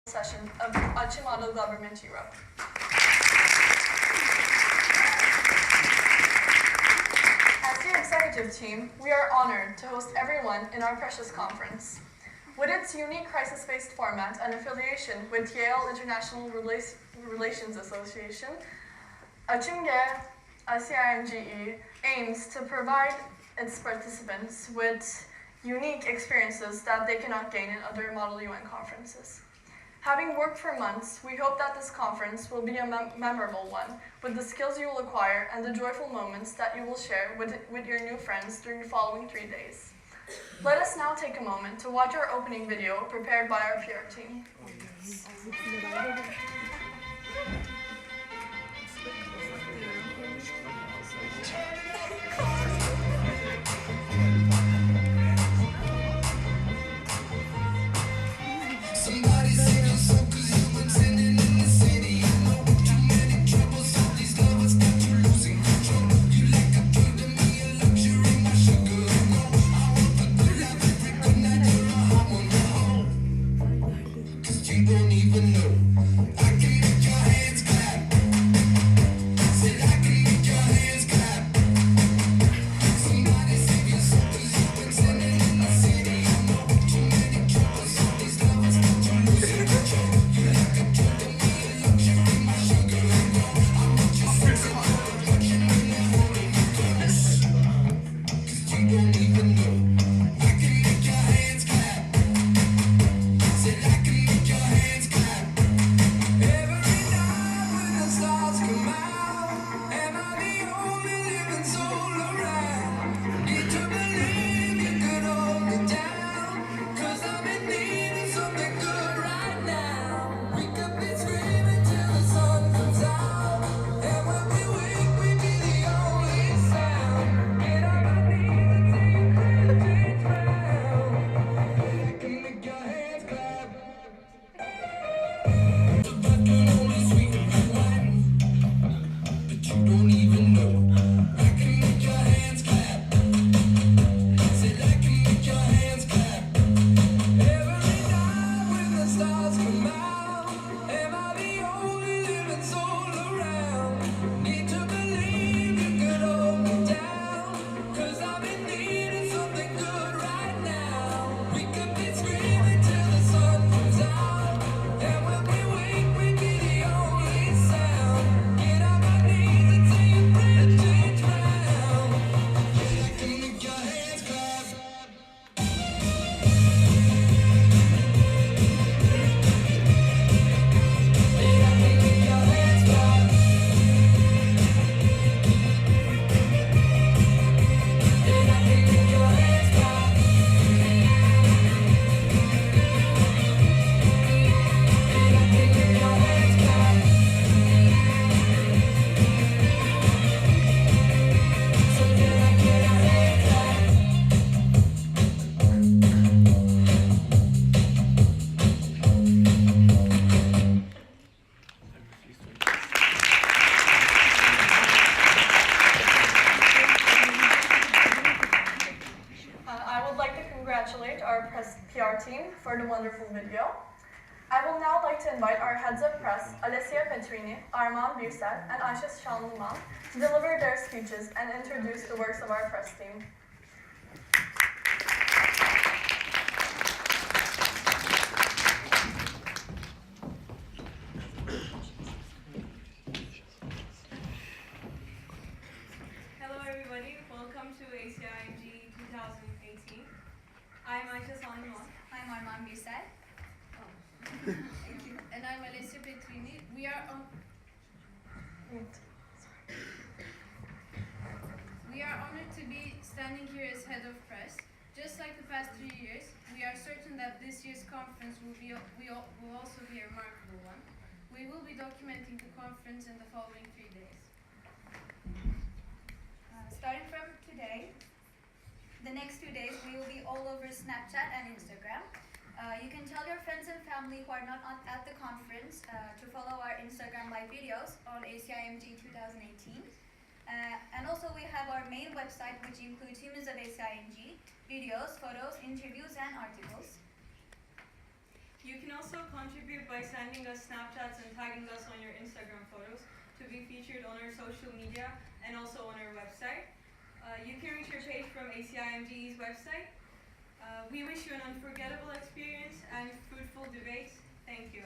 session of Acimge Model Government Europe. As the executive team, we are honored to host everyone in our precious conference. With its unique crisis-based format and affiliation with Yale International Relations Association, Acimge aims to provide its participants with unique experiences that they cannot gain in other Model UN conferences. Having worked for months, we hope that this conference will be a memorable one, with the skills you will acquire and the joyful moments that you will share with your new friends during the following 3 days. Let us now take a moment to watch our opening video prepared by our PR team. PR team for the wonderful video. I will now like to invite our heads of press, Alessia Petrini, Armağan Büyüsel, and Ayşe Şanlıman, to deliver their speeches and introduce the works of our press team. Hello everybody, welcome to Acimge 2018. I'm Ayşe Şanlıman. I'm Armağan Büyüsel. Thank you. And I'm Alessia Petrini. We are honored to be standing here as head of press. Just like the past 3 years, we are certain that this year's conference will also be a remarkable one. We will be documenting the conference in the following 3 days. Starting from today, the next 2 days we will be all over Snapchat and Instagram. You can tell your friends and family who are not at the conference to follow our Instagram live videos on Acimge 2018. And also we have our main website, which includes images of Acimge, videos, photos, interviews, and articles. You can also contribute by sending us Snapchats and tagging us on your Instagram photos to be featured on our social media and also on our website. You can reach your page from ACIMGE's website. We wish you an unforgettable experience and fruitful debates. Thank you.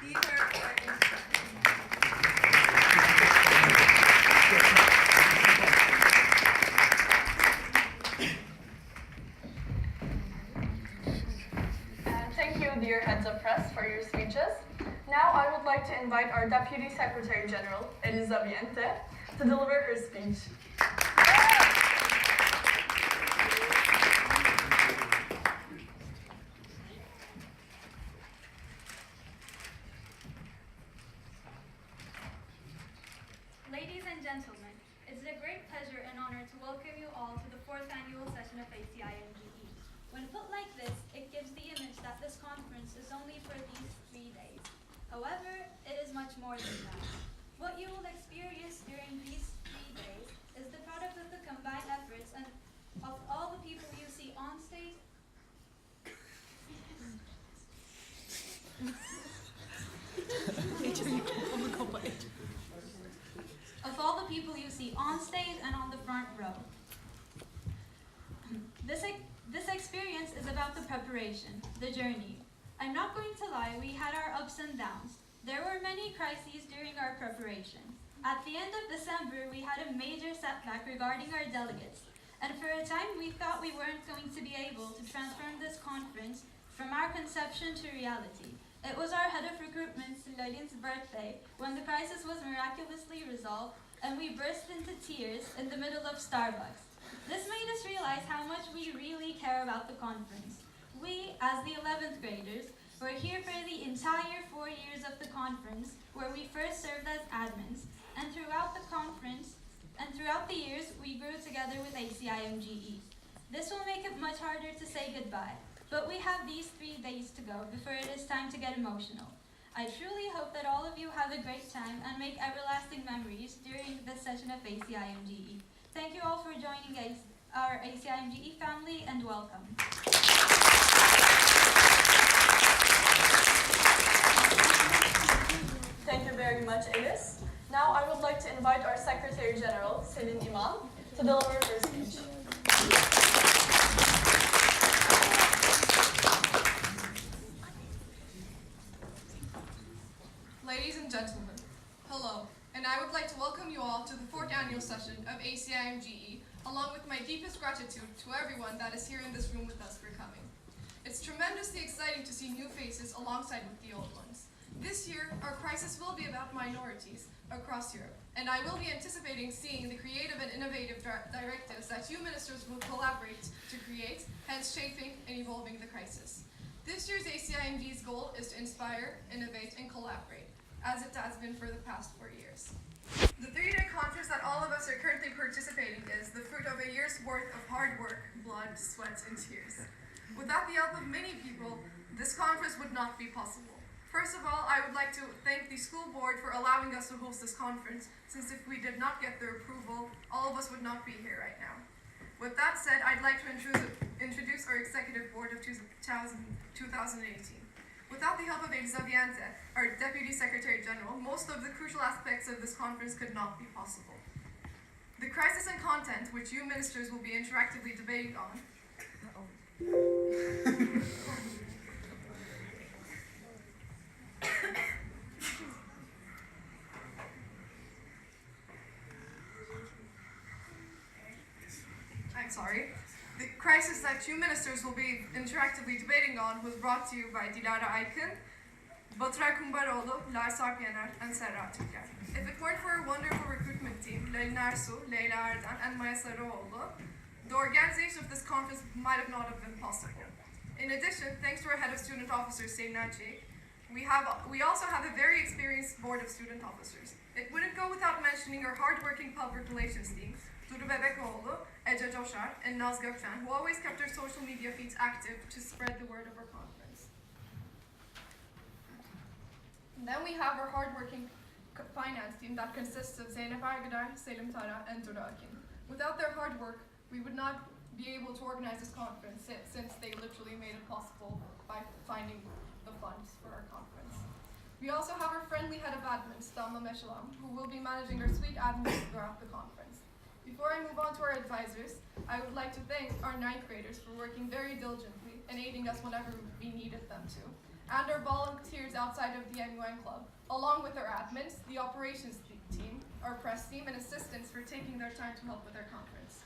These are our Thank you, dear heads of press, for your speeches. Now I would like to invite our Deputy Secretary General, Elisa Viente, to deliver her speech. Ladies and gentlemen, it's a great pleasure and honor to welcome you all to the 4th annual session of ACIMGE. When put like this, it gives the image that this conference is only for these 3 days. However, it is much more than that. What you will experience during these 3 days is the product of the combined efforts and of all the people you see on stage. Of all the people you see on stage and on the front row. This experience is about the preparation, the journey. I'm not going to lie, we had our ups and downs. There were many crises during our preparation. At the end of December, we had a major setback regarding our delegates, and for a time we thought we weren't going to be able to transform this conference from our conception to reality. It was our head of recruitment, Lilian's birthday, when the crisis was miraculously resolved, and we burst into tears in the middle of Starbucks. This made us realize how much we really care about the conference. We, as the 11th graders, were here for the entire 4 years of the conference, where we first served as admins, and throughout the conference, and throughout the years, we grew together with ACIMGE. This will make it much harder to say goodbye, but we have these 3 days to go before it is time to get emotional. I truly hope that all of you have a great time and make everlasting memories during this session of ACIMGE. Thank you all for joining our ACIMGE family, and welcome. Thank you very much, Elis. Now I would like to invite our Secretary General, Selin İmam, to deliver her speech. Ladies and gentlemen, hello, and I would like to welcome you all to the 4th annual session of ACIMGE, along with my deepest gratitude to everyone that is here in this room with us for coming. It's tremendously exciting to see new faces alongside with the old ones. This year, our crisis will be about minorities across Europe, and I will be anticipating seeing the creative and innovative directives that you ministers will collaborate to create, hence shaping and evolving the crisis. This year's ACIMG's goal is to inspire, innovate, and collaborate, as it has been for the past 4 years. The 3-day conference that all of us are currently participating in is the fruit of a year's worth of hard work, blood, sweat, and tears. Without the help of many people, this conference would not be possible. First of all, I would like to thank the school board for allowing us to host this conference, since if we did not get their approval, all of us would not be here right now. With that said, I'd like to introduce our executive board of 2018. Without the help of Elisa Viente, our Deputy Secretary General, most of the crucial aspects of this conference could not be possible. The crisis and content, which you ministers will be interactively debating on, The crisis that you ministers will be interactively debating on was brought to you by Dilara Aykın, Baturay Kumbaroğlu, Lars Arpyener, and Serra Türker. If it weren't for our wonderful recruitment team, Leyla Narsu, Leyla Erden, and Maya Sarıoğlu, the organization of this conference might have not have been possible. In addition, thanks to our head of student officers, Seyna Çelik, we also have a very experienced board of student officers. It wouldn't go without mentioning our hard-working public relations team, Duru Bebekoğlu, Ece Coşar, and Naz Gökçen, who always kept their social media feeds active to spread the word of our conference. Then we have our hard-working finance team that consists of Zeynep Ergüder, Selim Tara, and Duru Akin. Without their hard work, we would not be able to organize this conference, since they literally made it possible by finding the funds for our conference. We also have our friendly head of admin, Stamla Meshalam, who will be managing our sweet admin throughout the conference. Before I move on to our advisors, I would like to thank our 9th graders for working very diligently and aiding us whenever we needed them to, and our volunteers outside of the MUN Club, along with our admins, the operations team, our press team, and assistants for taking their time to help with our conference.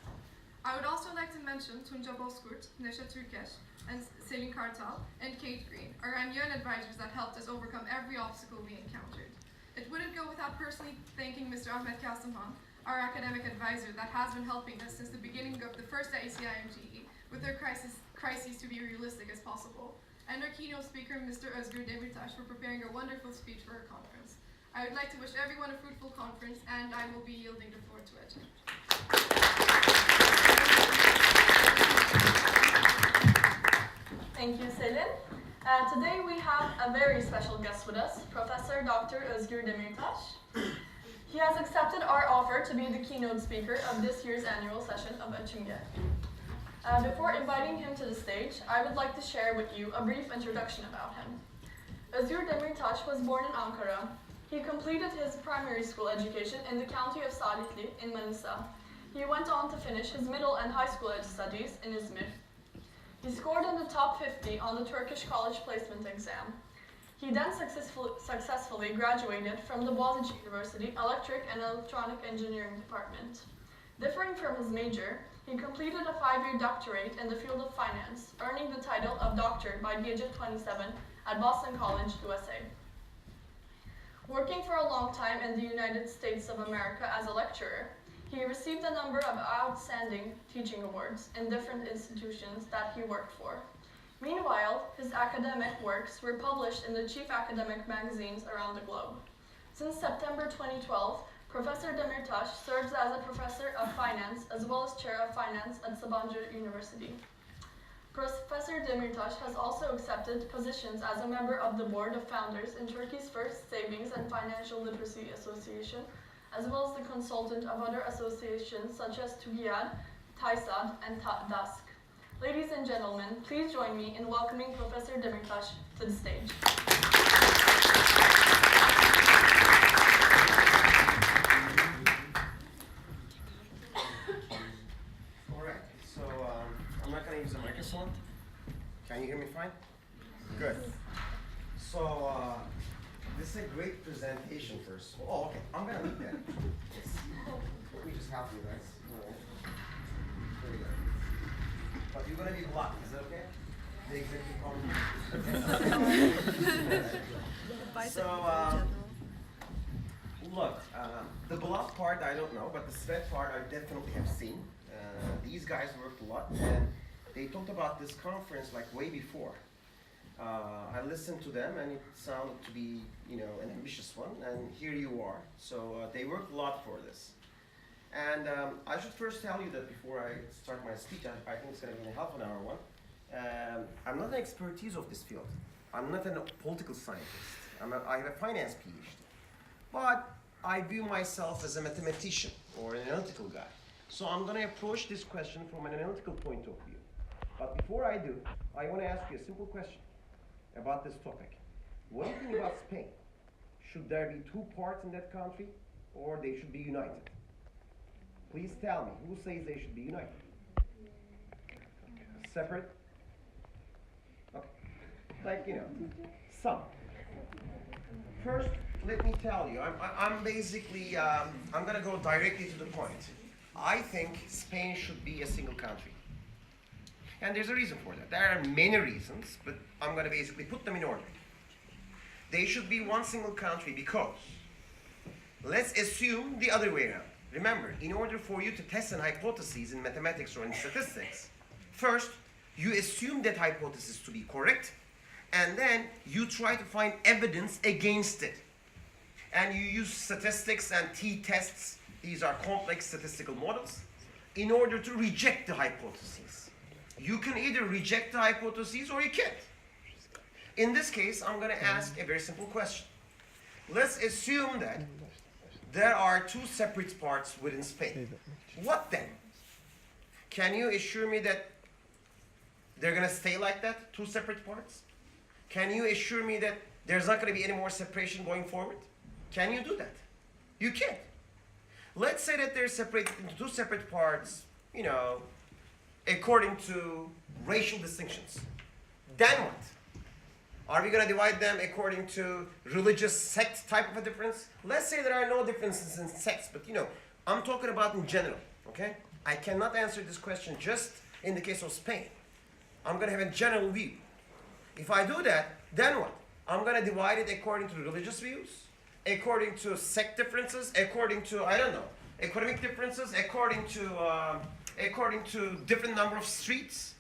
I would also like to mention Tunca Bozkurt, Neşe Türkeş, and Selin Kartal, and Kate Green, our MUN advisors that helped us overcome every obstacle we encountered. It wouldn't go without personally thanking Mr. Ahmet Kasimhan, our academic advisor that has been helping us since the beginning of the first Acimge with their crises to be realistic as possible, and our keynote speaker, Mr. Özgür Demirtaş, for preparing a wonderful speech for our conference. I would like to wish everyone a fruitful conference, and I will be yielding the floor to Acimge. Thank you, Selin. Today we have a very special guest with us, Professor Dr. Özgür Demirtaş. He has accepted our offer to be the keynote speaker of this year's annual session of Acimge. Before inviting him to the stage, I would like to share with you a brief introduction about him. Özgür Demirtaş was born in Ankara. He completed his primary school education in the county of Salihli in Manisa. He went on to finish his middle and high school studies in Izmir. He scored in the top 50 on the Turkish college placement exam. He then successfully graduated from the Boğaziçi University Electric and Electronic Engineering Department. Differing from his major, he completed a 5-year doctorate in the field of finance, earning the title of doctor by the age of 27 at Boston College, USA. Working for a long time in the United States of America as a lecturer, he received a number of outstanding teaching awards in different institutions that he worked for. Meanwhile, his academic works were published in the chief academic magazines around the globe. Since September 2012, Professor Demirtaş serves as a professor of finance as well as chair of finance at Sabancı University. Professor Demirtaş has also accepted positions as a member of the board of founders in Turkey's first Savings and Financial Literacy Association, as well as the consultant of other associations such as TÜGİAD, TAYSAD, and DASK. Ladies and gentlemen, please join me in welcoming Professor Demirtaş to the stage. All right, so I'm not going to use the microphone. Can you hear me fine? Good. So this is a great presentation first. Oh, okay. I'm going to leave that. Let me just help you guys. There we go. But you're going to be blocked. Is that okay? The executive So, look, the block part I don't know, but the sweat part I definitely have seen. These guys worked a lot, and they talked about this conference like way before. I listened to them, and it sounded to be, you know, an ambitious one, and here you are. So they worked a lot for this. And I should first tell you that before I start my speech, I think it's going to be a half an hour one. I'm not an expertise of this field. I'm not a political scientist. I have a finance PhD. But I view myself as a mathematician or an analytical guy. So I'm going to approach this question from an analytical point of view. But before I do, I want to ask you a simple question about this topic. What do you think about Spain? Should there be two parts in that country, or they should be united? Please tell me, who says they should be united? Separate? Okay. Like, you know, some. First, let me tell you, I'm basically, I'm gonna go directly to the point. I think Spain should be a single country. And there's a reason for that. There are many reasons, but I'm gonna basically put them in order. They should be one single country because, let's assume the other way around. Remember, in order for you to test an hypothesis in mathematics or in statistics, first, you assume that hypothesis to be correct, and then you try to find evidence against it. And you use statistics and t-tests, these are complex statistical models, in order to reject the hypothesis. You can either reject the hypothesis or you can't. In this case, I'm going to ask a very simple question. Let's assume that there are two separate parts within Spain. What then? Can you assure me that they're going to stay like that, two separate parts? Can you assure me that there's not going to be any more separation going forward? Can you do that? You can't. Let's say that they're separated into two separate parts, according to racial distinctions. Then what? Are we going to divide them according to religious sect type of a difference? Let's say there are no differences in sects, but I'm talking about in general, okay? I cannot answer this question just in the case of Spain. I'm going to have a general view. If I do that, then what? I'm going to divide it according to religious views, according to sect differences, according to, I don't know, economic differences, according to different number of streets.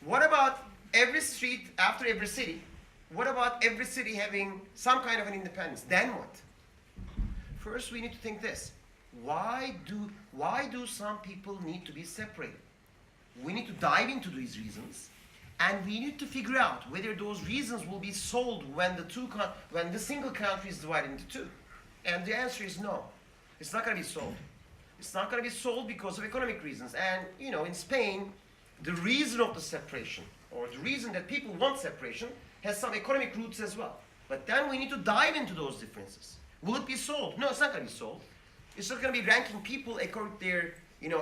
What about every street after every city? What about every city having some kind of an independence? Then what? First, we need to think this. Why do some people need to be separated? We need to dive into these reasons, and we need to figure out whether those reasons will be solved when the single country is divided into two. And the answer is no. It's not going to be solved. It's not going to be solved because of economic reasons. And in Spain, the reason of the separation, or the reason that people want separation, has some economic roots as well. But then we need to dive into those differences. Will it be solved? No, it's not going to be solved. It's not going to be ranking people according to their,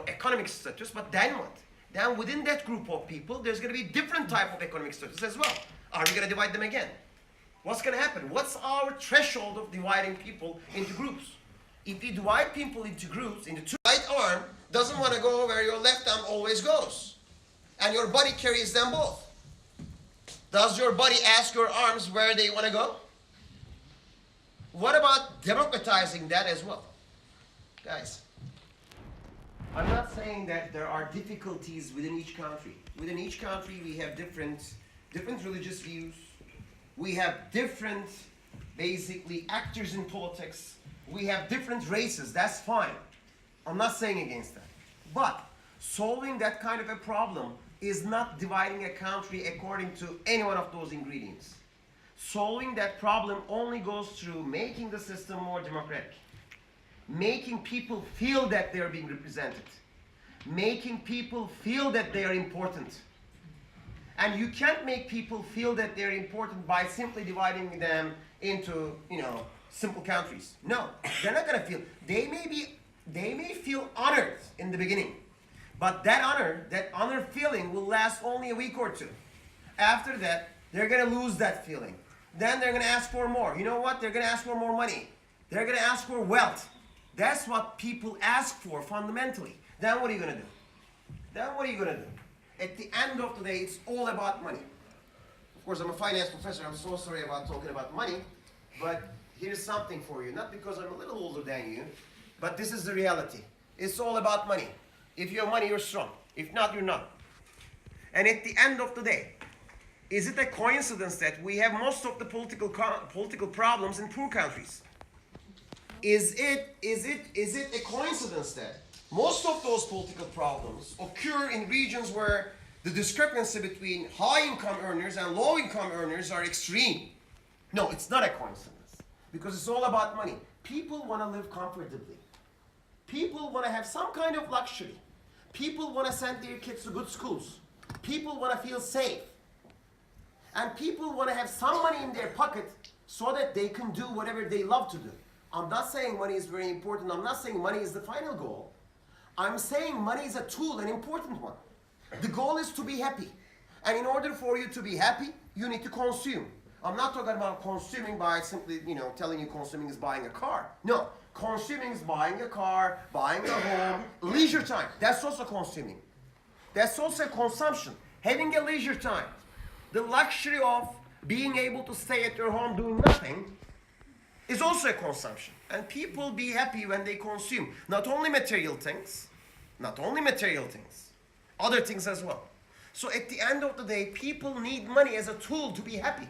economic status. But then what? Then within that group of people, there's going to be different type of economic status as well. Are we going to divide them again? What's going to happen? What's our threshold of dividing people into groups? If you divide people into groups, into two, right arm doesn't want to go where your left arm always goes. And your body carries them both. Does your body ask your arms where they want to go? What about democratizing that as well? Guys, I'm not saying that there are difficulties within each country. Within each country, we have different religious views. We have different, basically, actors in politics. We have different races. That's fine. I'm not saying against that. But solving that kind of a problem is not dividing a country according to any one of those ingredients. Solving that problem only goes through making the system more democratic, making people feel that they're being represented, making people feel that they are important. And you can't make people feel that they're important by simply dividing them into, simple countries. No, they're not going to feel. They may feel honored in the beginning, but that honor feeling will last only a week or two. After that, they're going to lose that feeling. Then they're going to ask for more. You know what? They're going to ask for more money. They're going to ask for wealth. That's what people ask for fundamentally. Then what are you going to do? At the end of the day, it's all about money. Of course, I'm a finance professor. I'm so sorry about talking about money, but here's something for you. Not because I'm a little older than you, but this is the reality. It's all about money. If you have money, you're strong. If not, you're not. And at the end of the day, is it a coincidence that we have most of the political problems in poor countries? Is it a coincidence that most of those political problems occur in regions where the discrepancy between high-income earners and low-income earners are extreme? No, it's not a coincidence, because it's all about money. People want to live comfortably. People want to have some kind of luxury. People want to send their kids to good schools. People want to feel safe. And people want to have some money in their pocket so that they can do whatever they love to do. I'm not saying money is very important. I'm not saying money is the final goal. I'm saying money is a tool, an important one. The goal is to be happy. And in order for you to be happy, you need to consume. I'm not talking about consuming by simply, telling you consuming is buying a car. No, consuming is buying a car, buying a home, leisure time. That's also consuming. That's also consumption. Having a leisure time. The luxury of being able to stay at your home doing nothing is also a consumption. And people be happy when they consume. Not only material things, other things as well. So at the end of the day, people need money as a tool to be happy.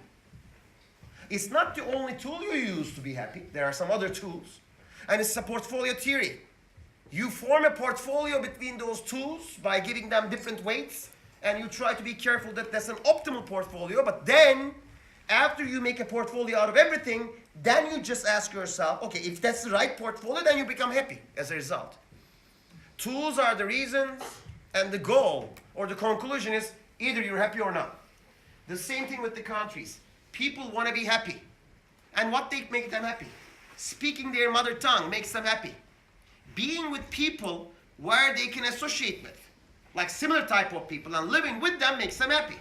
It's not the only tool you use to be happy. There are some other tools. And it's a portfolio theory. You form a portfolio between those tools by giving them different weights, and you try to be careful that that's an optimal portfolio. But then, after you make a portfolio out of everything, then you just ask yourself, okay, if that's the right portfolio, then you become happy as a result. Tools are the reasons, and the goal or the conclusion is either you're happy or not. The same thing with the countries. people want to be happy. And what make them happy? Speaking their mother tongue makes them happy. Being with people where they can associate with, like similar type of people, and living with them makes them happy.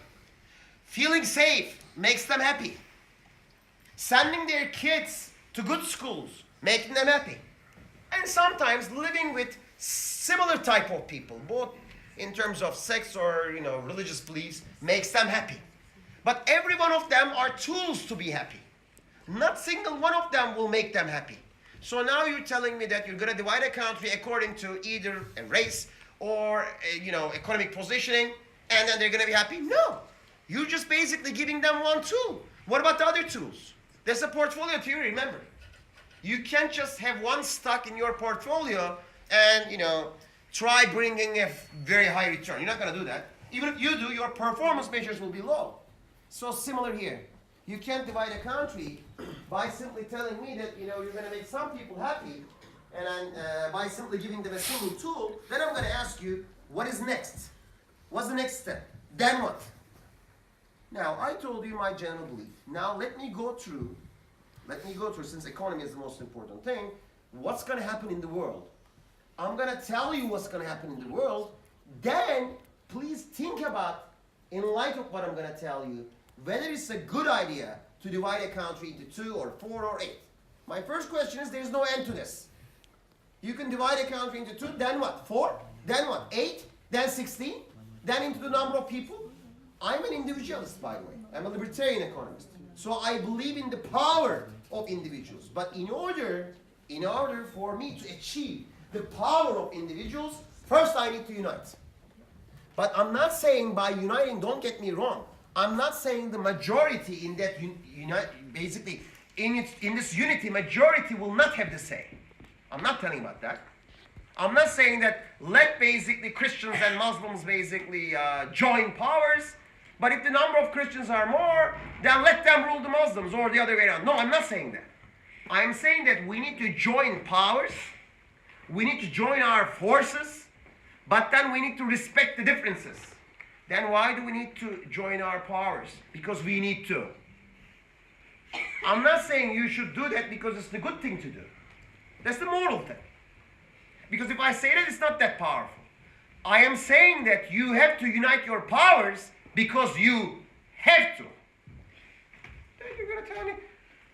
Feeling safe makes them happy. Sending their kids to good schools, making them happy. And sometimes living with similar type of people, both in terms of sex or religious beliefs, makes them happy. But every one of them are tools to be happy. Not single one of them will make them happy. So now you're telling me that you're going to divide a country according to either a race or economic positioning, and then they're going to be happy? No. You're just basically giving them one tool. What about the other tools? There's a portfolio theory, remember. You can't just have one stock in your portfolio and, try bringing a very high return. You're not going to do that. Even if you do, your performance measures will be low. So similar here. You can't divide a country by simply telling me that, you're going to make some people happy, and then by simply giving them a single tool. Then I'm going to ask you, what is next? What's the next step? Then what? Now, I told you my general belief. Now, let me go through, since economy is the most important thing, what's going to happen in the world. I'm going to tell you what's going to happen in the world. Then, please think about, in light of what I'm going to tell you, whether it's a good idea to divide a country into 2 or 4 or 8. My first question is, there's no end to this. You can divide a country into 2, then what? 4? Then what? 8? Then 16? Then into the number of people? I'm an individualist, by the way. I'm a libertarian economist. So I believe in the power of individuals. But in order for me to achieve the power of individuals, first I need to unite. But I'm not saying by uniting, don't get me wrong, I'm not saying the majority in that basically in this unity, majority will not have the say. I'm not telling about that. I'm not saying that let basically Christians and Muslims basically join powers, but if the number of Christians are more, then let them rule the Muslims, or the other way around. No, I'm not saying that. I'm saying that we need to join powers, we need to join our forces, but then we need to respect the differences. Then why do we need to join our powers? Because we need to. I'm not saying you should do that because it's the good thing to do. That's the moral thing. Because if I say that, it's not that powerful. I am saying that you have to unite your powers because you have to. Then you're going to tell me,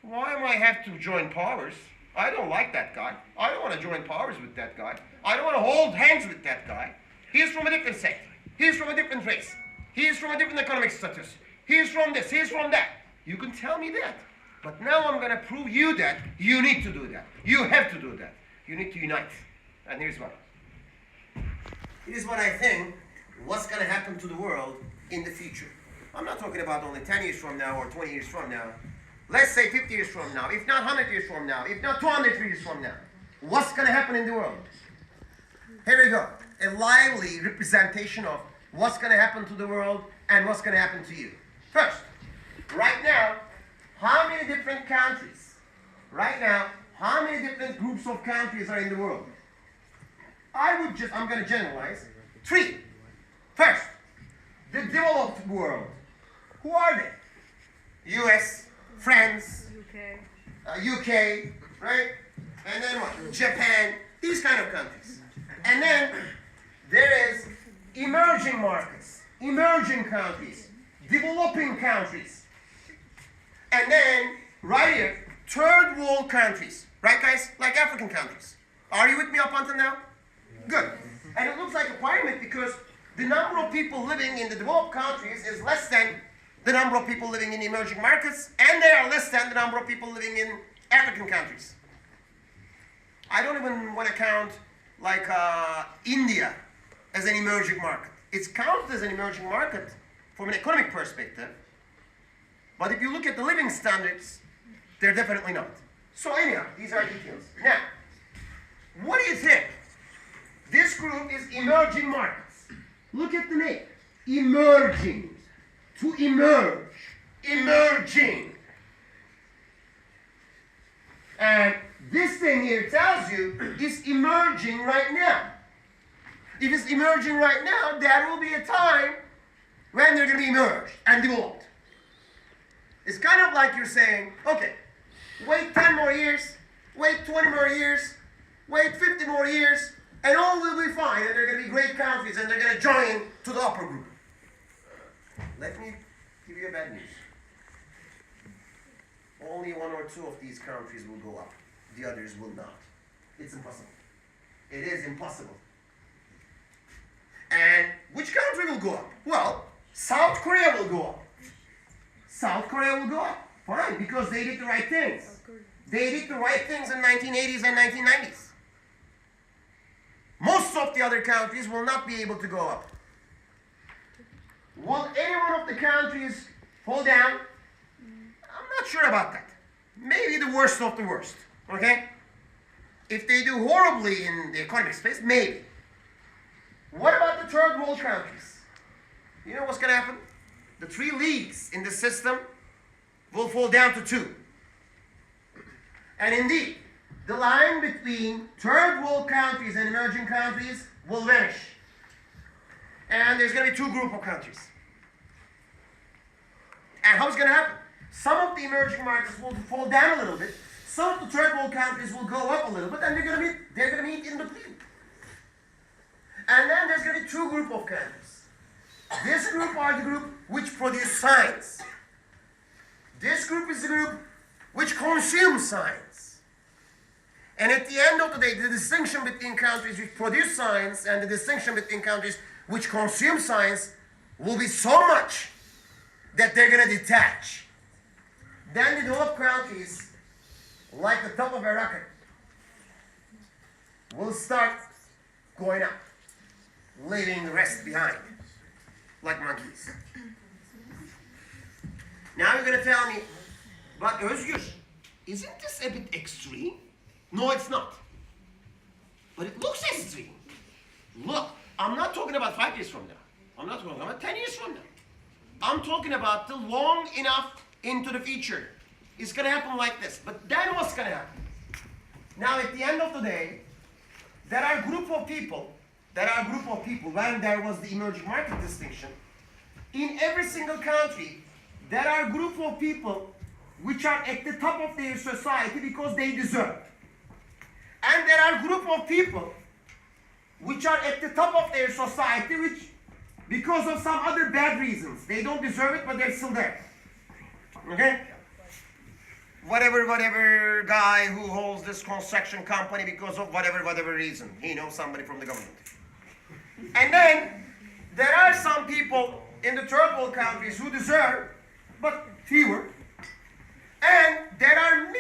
why am I have to join powers? I don't like that guy. I don't want to join powers with that guy. I don't want to hold hands with that guy. He's from a different sect. He's from a different race. He's from a different economic status. He's from this. He's from that. You can tell me that. But now I'm going to prove you that you need to do that. You have to do that. You need to unite. And here's why. Here's what I think what's going to happen to the world in the future. I'm not talking about only 10 years from now or 20 years from now. Let's say 50 years from now, if not 100 years from now, if not 200 years from now. What's going to happen in the world? Here we go. A lively representation of what's going to happen to the world and what's going to happen to you. First, right now, how many different countries? Right now, how many different groups of countries are in the world? I'm going to generalize. 3. First, the developed world. Who are they? US, France, UK, right? And then what? Japan, these kind of countries. And then there is emerging markets, emerging countries, developing countries. And then, right here, third world countries. Right, guys? Like African countries. Are you with me up until now? Good. And it looks like a pyramid because the number of people living in the developed countries is less than the number of people living in emerging markets, and they are less than the number of people living in African countries. I don't even want to count like India as an emerging market. It's counted as an emerging market from an economic perspective, but if you look at the living standards, they're definitely not. So anyhow, these are details. Now, what do you think? This group is emerging markets. Look at the name. Emerging. To emerge. Emerging. And this thing here tells you it's emerging right now. If it's emerging right now, there will be a time when they're going to be emerged and developed. It's kind of like you're saying, okay, wait 10 more years, wait 20 more years, wait 50 more years, and all will be fine, and they're going to be great countries, and they're going to join to the upper group. Let me give you a bad news. Only one or two of these countries will go up. The others will not. It's impossible. It is impossible. And which country will go up? Well, South Korea will go up. South Korea will go up. Fine, because they did the right things. They did the right things in 1980s and 1990s. Most of the other countries will not be able to go up. Will any one of the countries fall down? I'm not sure about that. Maybe the worst of the worst, okay? If they do horribly in the economic space, maybe. What about the third world countries? You know what's going to happen? The 3 leagues in the system will fall down to 2. And indeed, the line between third world countries and emerging countries will vanish. And there's going to be 2 groups of countries. And how it's going to happen? Some of the emerging markets will fall down a little bit. Some of the third world countries will go up a little bit, and they're going to meet in between. And then there's going to be 2 groups of countries. This group are the group which produce science. This group is the group which consumes science. And at the end of the day, the distinction between countries which produce science and the distinction between countries which consume science will be so much that they're going to detach. Then the developed countries, like the top of a rocket, will start going up, leaving the rest behind, like monkeys. Now you're going to tell me, but Özgür, isn't this a bit extreme? No, it's not. But it looks extreme. Look, I'm not talking about 5 years from now. I'm not talking about 10 years from now. I'm talking about the long enough into the future. It's going to happen like this. But then what's going to happen? Now, at the end of the day, there are a group of people, when there was the emerging market distinction, in every single country, there are a group of people which are at the top of their society because they deserve. And there are a group of people which are at the top of their society which, because of some other bad reasons, they don't deserve it, but they're still there. Okay? Whatever guy who holds this construction company because of whatever reason. He knows somebody from the government. And then, there are some people in the third world countries who deserve, but fewer. And there are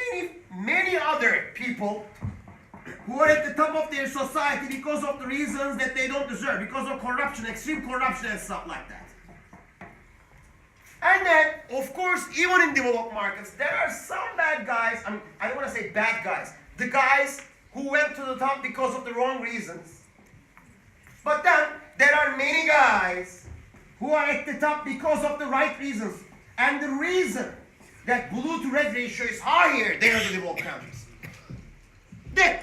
many other people who are at the top of their society because of the reasons that they don't deserve, because of corruption, extreme corruption and stuff like that. And then, of course, even in developed markets, there are some bad guys. I don't want to say bad guys. The guys who went to the top because of the wrong reasons. But then, there are many guys who are at the top because of the right reasons. And the reason that blue to red ratio is higher there in the developed countries. Then,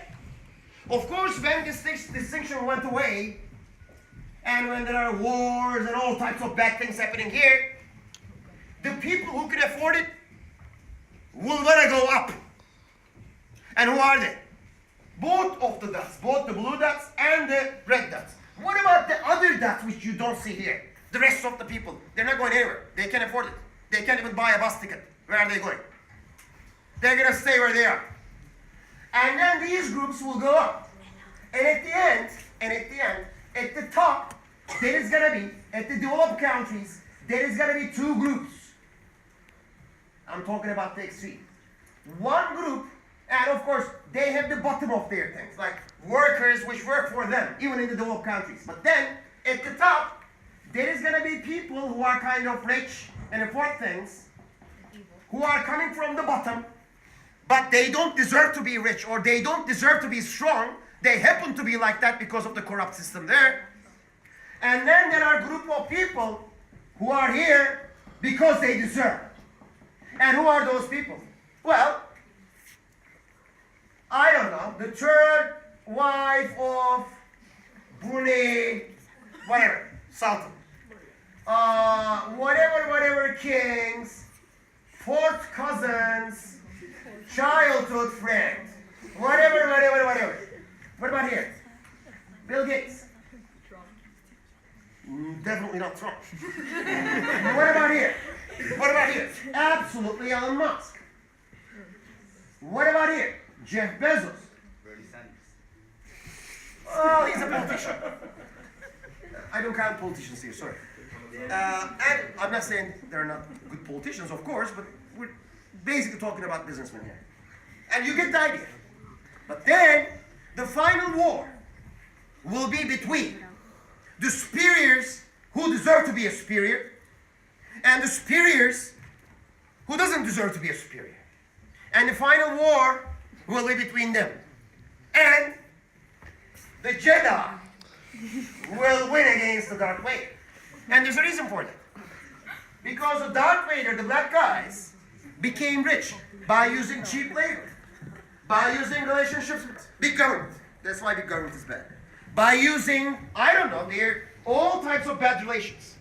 of course, when this distinction went away, and when there are wars and all types of bad things happening here, the people who can afford it will want to go up. And who are they? Both of the dots, both the blue dots and the red dots. What about the other dots which you don't see here? The rest of the people, they're not going anywhere. They can't afford it. They can't even buy a bus ticket. Where are they going? They're going to stay where they are. And then these groups will go up. And at the end, at the top, there is going to be, at the developed countries, there is going to be 2 groups. I'm talking about the extreme. One group, and of course, they have the bottom of their things, like workers which work for them, even in the developed countries. But then, at the top, there is going to be people who are kind of rich and afford things, who are coming from the bottom, but they don't deserve to be rich, or they don't deserve to be strong. They happen to be like that because of the corrupt system there. And then there are a group of people who are here because they deserve. And who are those people? Well, I don't know, the third wife of Brunei, Sultan. Whatever kings, fourth cousin's childhood friend. Whatever. What about here? Bill Gates. Definitely not Trump. What about here? What about here? Absolutely Elon Musk. What about here? Jeff Bezos. Oh, he's a politician. I don't count politicians here, sorry. And I'm not saying they're not good politicians, of course, but we're basically talking about businessmen here. And you get the idea. But then, the final war will be between the superiors who deserve to be a superior and the superiors who doesn't deserve to be a superior. And the final war will be between them. And the Jedi will win against the Darth Vader. And there's a reason for that. Because the Darth Vader, the black guys, became rich by using cheap labor, by using relationships with big government. That's why big government is bad. By using, I don't know, all types of bad relations.